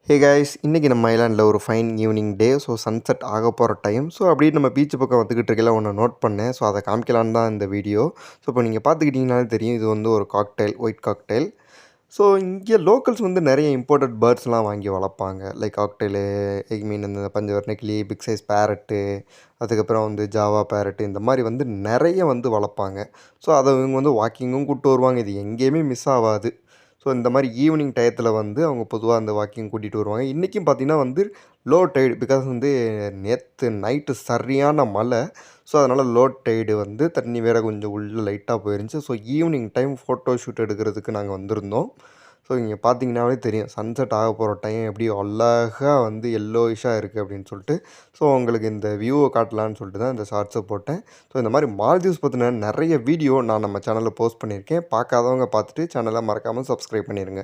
Hey guys, இன்றைக்கி நம்ம ஐலாண்டில் ஒரு ஃபைன் ஈவினிங் டே. ஸோ சன்செட் ஆக போகிற டைம். ஸோ அப்படியே நம்ம பீச் பக்கம் வந்துக்கிட்டு இருக்கையில ஒன்று நோட் பண்ணேன். ஸோ அதை காமிக்கலான்னு தான் இந்த வீடியோ. ஸோ இப்போ நீங்கள் பார்த்துக்கிட்டிங்கனாலே தெரியும், இது வந்து ஒரு காக்டெயில், ஒயிட் காக்டெயில். ஸோ இங்கே லோக்கல்ஸ் வந்து நிறைய இம்போர்ட்டட் பேர்ட்ஸ்லாம் வாங்கி வளர்ப்பாங்க. லைக் காக்டெயிலு, ஐ மீன் இந்த பஞ்சவர்ண கிளி, பிக் சைஸ் பேரட்டு, அதுக்கப்புறம் வந்து ஜாவா பேரட்டு, இந்த மாதிரி வந்து நிறைய வந்து வளர்ப்பாங்க. ஸோ அதை இவங்க வந்து வாக்கிங்கும் கூப்பிட்டு வருவாங்க. இது எங்கேயுமே மிஸ் ஆகாது. ஸோ இந்த மாதிரி ஈவினிங் டயத்தில் வந்து அவங்க பொதுவாக அந்த வாக்கிங் கூட்டிகிட்டு வருவாங்க. இன்றைக்கும் பார்த்திங்கன்னா வந்து லோ டைடு, பிகாஸ் வந்து நேற்று நைட்டு சரியான மழை. ஸோ அதனால் லோ டைடு வந்து தண்ணி வேறு கொஞ்சம் உள்ளே லைட்டாக போயிருந்துச்சு. So evening time photo shoot எடுக்கிறதுக்கு நாங்கள் வந்திருந்தோம். ஸோ இங்கே பார்த்தீங்கன்னாவே தெரியும், சன்செட் ஆக போகிற டைம் எப்படி அழகாக வந்து எல்லோயிஷாக இருக்குது அப்படின்னு சொல்லிட்டு. ஸோ உங்களுக்கு இந்த வியூவை காட்டலான்னு சொல்லிட்டு தான் இந்த ஷார்ட்ஸை போட்டேன். ஸோ இந்த மாதிரி மால்தீவ்ஸ் பற்றின நிறைய வீடியோ நான் நம்ம சேனலில் போஸ்ட் பண்ணியிருக்கேன். பார்க்காதவங்க பார்த்துட்டு சேனலை மறக்காமல் சப்ஸ்கிரைப் பண்ணிடுங்க.